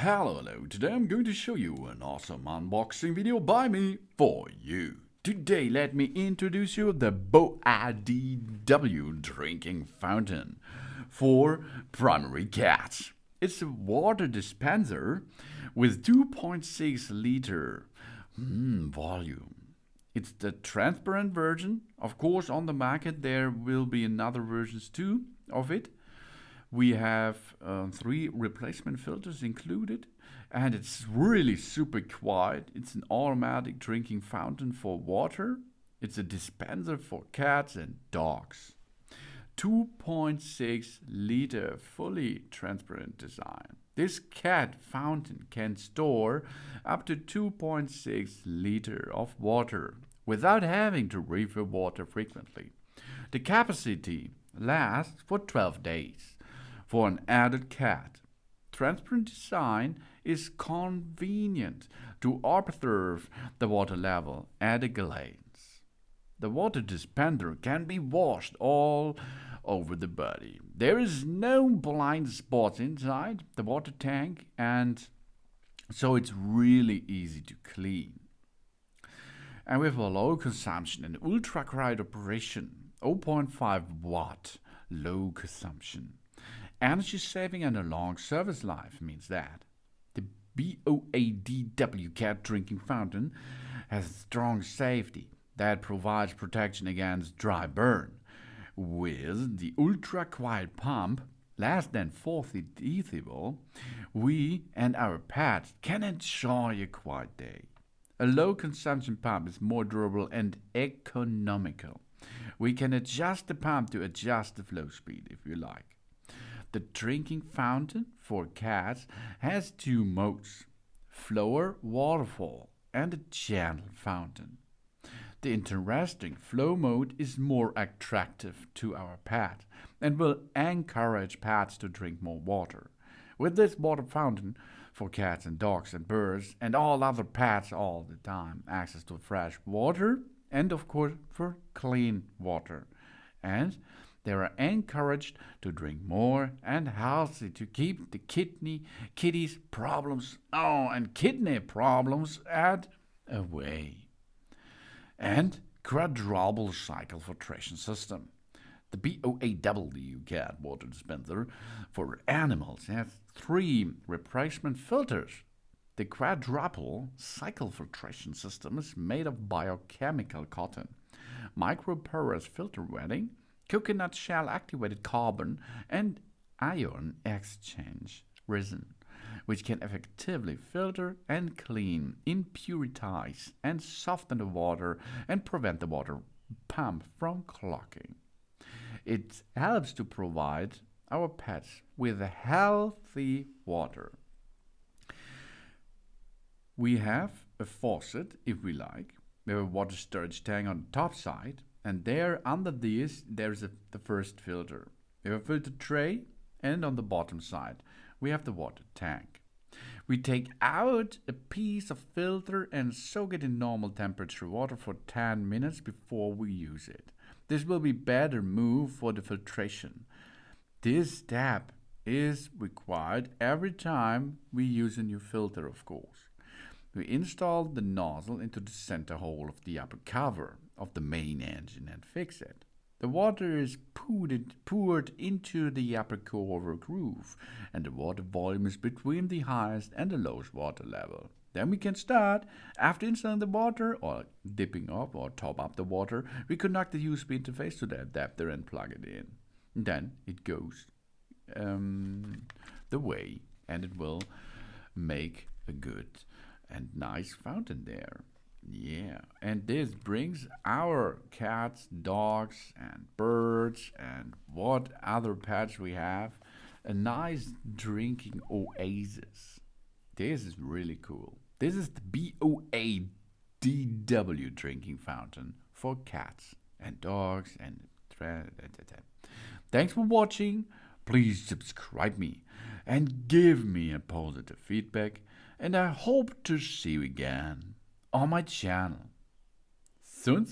Hello, today I'm going to show you an awesome unboxing video by me for you. Today let me introduce you the Boadw Drinking Fountain for primary cats. It's a water dispenser with 2.6 liter volume. It's the transparent version. Of course, on the market there will be another versions too of it. We have 3 replacement filters included, and it's really super quiet. It's an automatic drinking fountain for water. It's a dispenser for cats and dogs. 2.6 liter fully transparent design. This cat fountain can store up to 2.6 liter of water without having to refill water frequently. The capacity lasts for 12 days. For an adult cat, transparent design is convenient to observe the water level at a glance. The water dispenser can be washed all over the body. There is no blind spots inside the water tank, and so it's really easy to clean. And with a low consumption and ultra quiet operation, 0.5 watt low consumption. Energy saving and a long service life means that the Boadw cat drinking fountain has strong safety that provides protection against dry burn. With the ultra quiet pump, less than 40 decibel, we and our pets can enjoy a quiet day. A low consumption pump is more durable and economical. We can adjust the pump to adjust the flow speed if you like. The drinking fountain for cats has 2 modes: flower waterfall and a gentle fountain. The interesting flow mode is more attractive to our pet and will encourage pets to drink more water. With this water fountain for cats and dogs and birds and all other pets all the time, access to fresh water and of course for clean water. And they are encouraged to drink more and healthy to keep the kidney problems at away. And Quadruple cycle filtration system. The Boadw cat water dispenser for animals has 3 replacement filters. The Quadruple cycle filtration system is made of biochemical cotton, microporous filter wetting, coconut shell activated carbon, and ion exchange resin, which can effectively filter and clean impurities and soften the water and prevent the water pump from clogging. It helps to provide our pets with healthy water. We have a faucet if we like. We have a water storage tank on the top side, and there under this there's the first filter. We have a filter tray, and on the bottom side we have the water tank. We take out a piece of filter and soak it in normal temperature water for 10 minutes before we use it. This will be better move for the filtration. This step is required every time we use a new filter, of course. We install the nozzle into the center hole of the upper cover of the main engine and fix it. The water is poured into the upper cover groove, and the water volume is between the highest and the lowest water level. Then we can start. After installing the water or dipping up or top up the water, we connect the USB interface to the adapter and plug it in. And then it goes the way, and it will make a good and nice fountain there. Yeah, and this brings our cats, dogs, and birds, and what other pets we have, a nice drinking oasis. This is really cool. This is the Boadw drinking fountain for cats and dogs and thanks for watching. Please subscribe me and give me a positive feedback, and I hope to see you again on my channel soon.